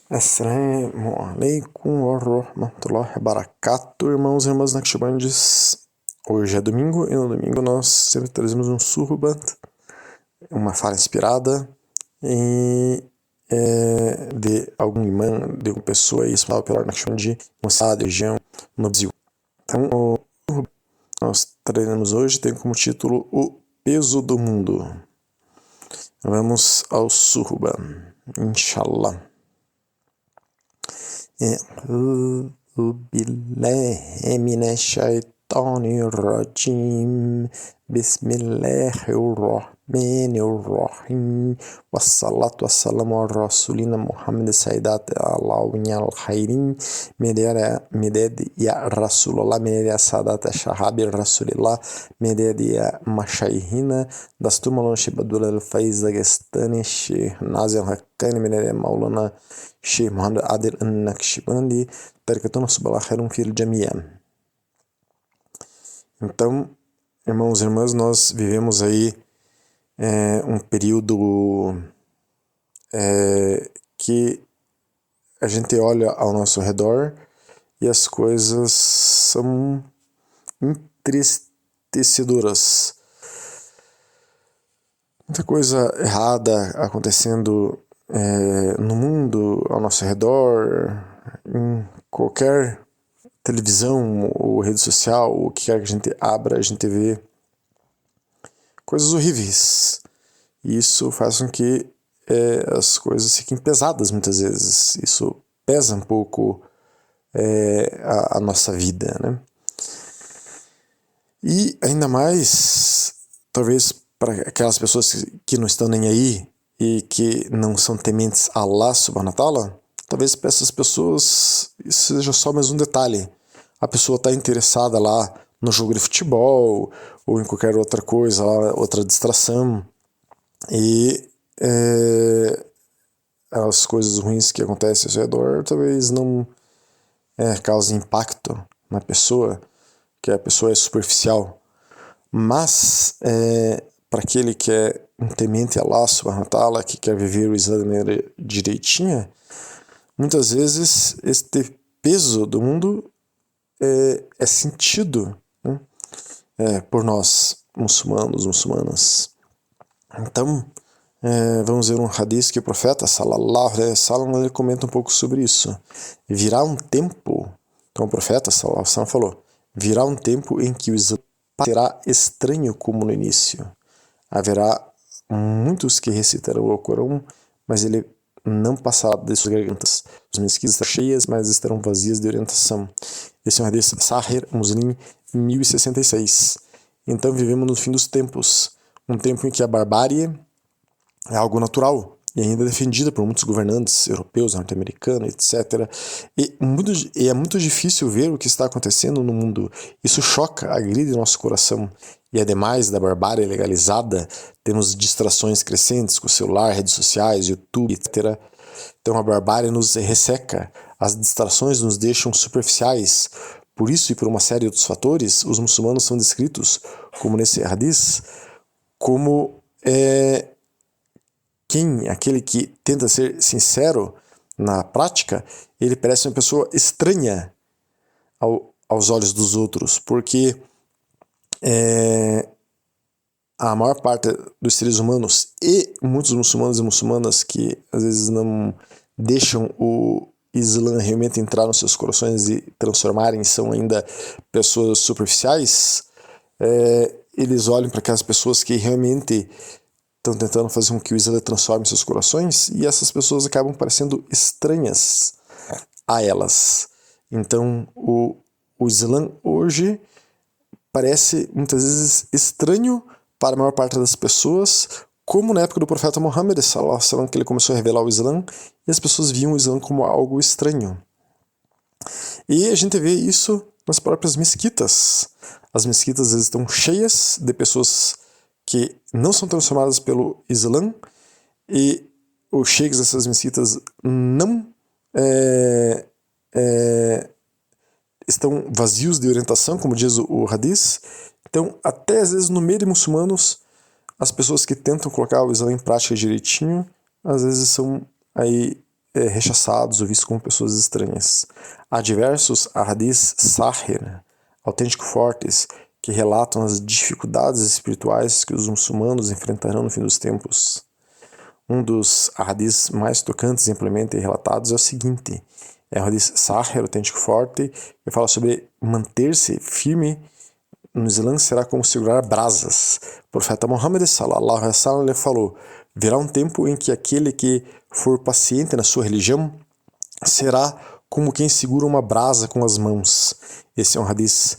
Assalamu alaikum wa rahmatullahi wa barakatuh, irmãos e irmãs Naqshbandis. Hoje é domingo e no domingo nós sempre trazemos um surbat, uma fala inspirada de algum imã, de uma pessoa espalhada pela Naqshbandi, uma cidade, região, no Brasil. Então, o surbat que nós traremos hoje tem como título O Peso do Mundo. Vamos ao surbat, inshallah. أعوذ بالله من الشيطان الرجيم بسم الله الرحمن الرحيم والصلاة والسلام على رسولنا محمد سيدات الله الخيرين مداد يا رسول الله مداد يا سادات الشهاب رسول الله مداد يا مشايخنا دستور مولانا الشيخ عبد الله الفايز داغستاني الشيخ نازل الحقاني مداد يا مولانا الشيخ محمد عادل النقشبندي بركتنا صباح خير في الجميع. Então, irmãos e irmãs, nós vivemos aí um período que a gente olha ao nosso redor e as coisas são entristecedoras. Muita coisa errada acontecendo no mundo, ao nosso redor, em qualquer televisão ou rede social, o que quer que a gente abra, a gente vê coisas horríveis. E isso faz com que as coisas fiquem pesadas muitas vezes. Isso pesa um pouco a nossa vida, né? E ainda mais, talvez para aquelas pessoas que não estão nem aí e que não são tementes a Allah subhanahu wa ta'ala, talvez para essas pessoas isso seja só mais um detalhe. A pessoa está interessada lá no jogo de futebol ou em qualquer outra coisa, outra distração, e as coisas ruins que acontecem ao seu redor talvez não causem impacto na pessoa, que a pessoa é superficial. Mas para aquele que é um temente a Allah subhanahu wa ta'ala, que quer viver o Islã da maneira direitinha, muitas vezes este peso do mundo é sentido, né, por nós, muçulmanas. Então, vamos ver um hadith que o profeta, sallallahu alaihi wasallam, ele comenta um pouco sobre isso. Virá um tempo, então o profeta, sallallahu alaihi wasallam, falou, virá um tempo em que o Islã será estranho como no início. Haverá muitos que recitarão o Corão, mas ele não passará de suas gargantas. As mesquitas estarão cheias, mas estarão vazias de orientação. Esse é um hadith de Sahih Muslim 1066. Então vivemos no fim dos tempos, um tempo em que a barbárie é algo natural e ainda defendida por muitos governantes europeus, norte-americanos, etc. E é muito difícil ver o que está acontecendo no mundo. Isso choca, agride nosso coração. E ademais da barbárie legalizada, temos distrações crescentes com o celular, redes sociais, YouTube, etc. Então a barbárie nos resseca, as distrações nos deixam superficiais. Por isso e por uma série de outros fatores, os muçulmanos são descritos, como nesse hadith, como aquele que tenta ser sincero na prática, ele parece uma pessoa estranha aos olhos dos outros, porque a maior parte dos seres humanos e muitos muçulmanos e muçulmanas que às vezes não deixam o Islã realmente entrar nos seus corações e transformarem, são ainda pessoas superficiais, eles olham para aquelas pessoas que realmente estão tentando fazer com que o Islã transforme seus corações, e essas pessoas acabam parecendo estranhas a elas. Então o Islã hoje parece muitas vezes estranho para a maior parte das pessoas, como na época do profeta Muhammad, sallallahu alaihi wasallam, que ele começou a revelar o Islã, e as pessoas viam o Islã como algo estranho. E a gente vê isso nas próprias mesquitas. As mesquitas às vezes estão cheias de pessoas que não são transformadas pelo Islã, e os sheikhs dessas mesquitas não estão vazios de orientação, como diz o hadith. Então, até às vezes no meio de muçulmanos, as pessoas que tentam colocar o Islã em prática direitinho, às vezes são aí rechaçados ou vistos como pessoas estranhas. Há diversos hadiths sahih, autênticos fortes, que relatam as dificuldades espirituais que os muçulmanos enfrentarão no fim dos tempos. Um dos hadiths mais tocantes, amplamente relatados, é o seguinte: é um hadith sahih, autêntico forte, que fala sobre manter-se firme no Islã será como segurar brasas. O profeta Muhammad sallallahu alaihi wasallam ele falou: virá um tempo em que aquele que for paciente na sua religião será como quem segura uma brasa com as mãos. Esse é um hadith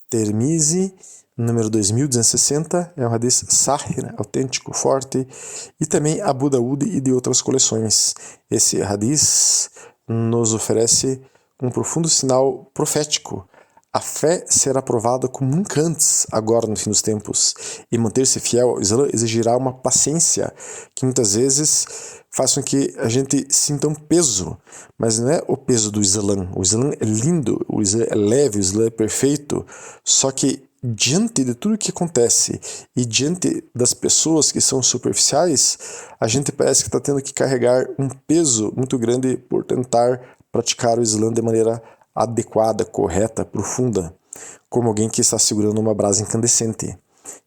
Tirmizi, número 2260, é um hadith sahih, autêntico, forte, e também Abu Daud e de outras coleções. Esse hadith nos oferece um profundo sinal profético. A fé será provada como nunca antes, agora no fim dos tempos, e manter-se fiel ao Islã exigirá uma paciência que muitas vezes faz com que a gente sinta um peso, mas não é o peso do Islã. O Islã é lindo, o Islã é leve, o Islã é perfeito, só que diante de tudo que acontece e diante das pessoas que são superficiais, a gente parece que está tendo que carregar um peso muito grande por tentar praticar o Islã de maneira adequada, correta, profunda, como alguém que está segurando uma brasa incandescente,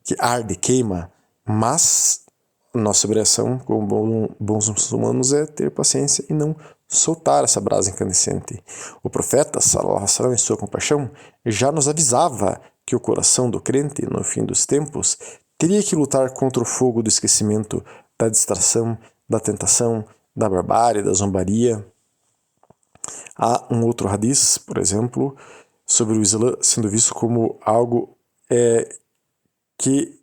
que arde, queima, mas nossa obrigação como bons muçulmanos é ter paciência e não soltar essa brasa incandescente. O profeta, sallallahu alaihi wasallam, em sua compaixão, já nos avisava que o coração do crente, no fim dos tempos, teria que lutar contra o fogo do esquecimento, da distração, da tentação, da barbárie, da zombaria. Há um outro hadith, por exemplo, sobre o Islã sendo visto como algo que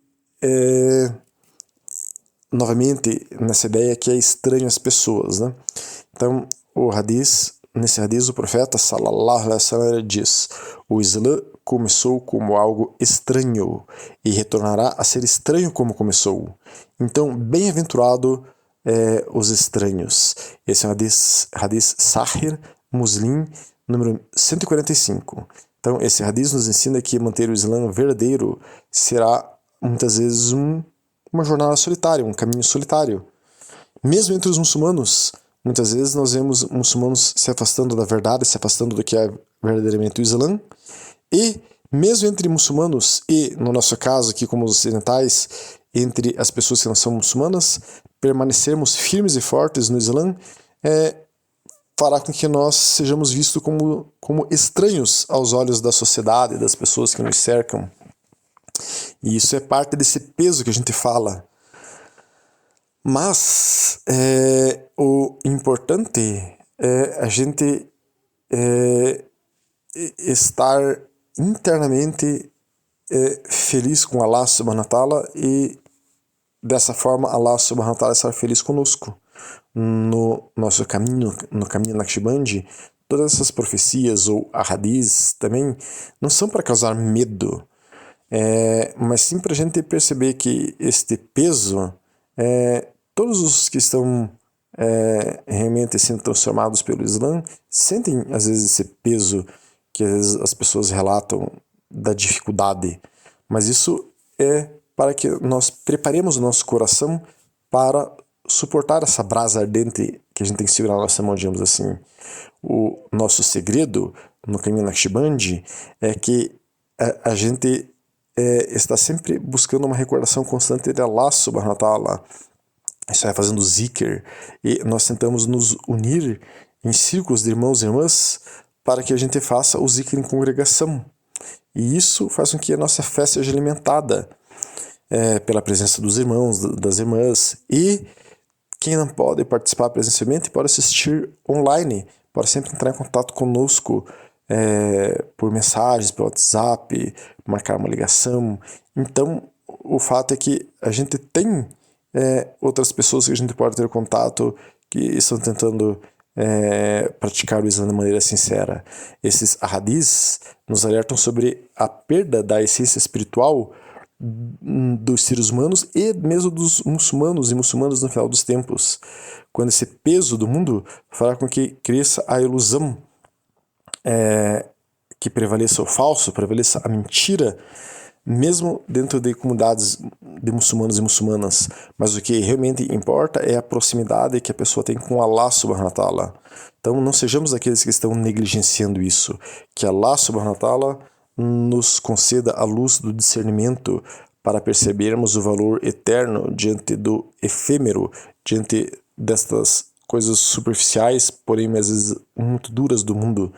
novamente nessa ideia que é estranho às pessoas, né? Então, nesse hadith o profeta sallallahu alaihi wasallam diz: o Islã começou como algo estranho e retornará a ser estranho como começou. Então, bem-aventurado os estranhos. Esse é um hadith Sahih Muslim, número 145. Então, esse hadith nos ensina que manter o Islã verdadeiro será muitas vezes uma jornada solitária, um caminho solitário. Mesmo entre os muçulmanos, muitas vezes nós vemos muçulmanos se afastando da verdade, se afastando do que é verdadeiramente o Islã. E mesmo entre muçulmanos e, no nosso caso aqui como os ocidentais, entre as pessoas que não são muçulmanas, permanecermos firmes e fortes no Islã fará com que nós sejamos vistos como estranhos aos olhos da sociedade, das pessoas que nos cercam. E isso é parte desse peso que a gente fala. Mas o importante é a gente estar internamente feliz com Allah subhanahu wa ta'ala e dessa forma Allah subhanahu wa ta'ala estar feliz conosco. No nosso caminho, no caminho Naqshbandi, todas essas profecias ou ahadis também não são para causar medo, mas sim para a gente perceber que este peso, todos os que estão realmente sendo transformados pelo Islã sentem às vezes esse peso que às vezes as pessoas relatam da dificuldade, mas isso é para que nós preparemos o nosso coração para suportar essa brasa ardente que a gente tem que segurar na nossa mão, digamos assim. O nosso segredo no caminho Naqshbandi é que a gente está sempre buscando uma recordação constante de Allah subhanahu wa ta'ala. Isso é fazendo zikr, e nós tentamos nos unir em círculos de irmãos e irmãs para que a gente faça o zikr em congregação. E isso faz com que a nossa fé seja alimentada pela presença dos irmãos, das irmãs, e quem não pode participar presencialmente pode assistir online, pode sempre entrar em contato conosco por mensagens, pelo WhatsApp, marcar uma ligação. Então, o fato é que a gente tem outras pessoas que a gente pode ter contato que estão tentando praticar o Islã de maneira sincera. Esses ahadis nos alertam sobre a perda da essência espiritual dos seres humanos e mesmo dos muçulmanos e muçulmanas no final dos tempos, quando esse peso do mundo fará com que cresça a ilusão, que prevaleça o falso, prevaleça a mentira, mesmo dentro de comunidades de muçulmanos e muçulmanas. Mas o que realmente importa é a proximidade que a pessoa tem com Allah subhanahu wa ta'ala. Então não sejamos aqueles que estão negligenciando isso. Que Allah subhanahu wa ta'ala nos conceda a luz do discernimento para percebermos o valor eterno diante do efêmero, diante destas coisas superficiais, porém às vezes muito duras do mundo.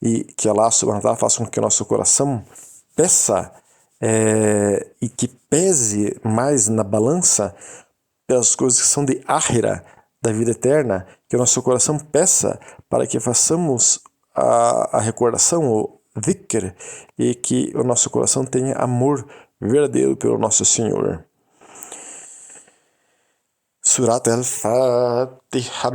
E que Allah subhanahu wa ta'ala faça com que o nosso coração peça e que pese mais na balança pelas coisas que são de Ákhira, da vida eterna, que o nosso coração peça para que façamos a recordação, o dhikr, e que o nosso coração tenha amor verdadeiro pelo nosso Senhor. Surat al-Fatiha.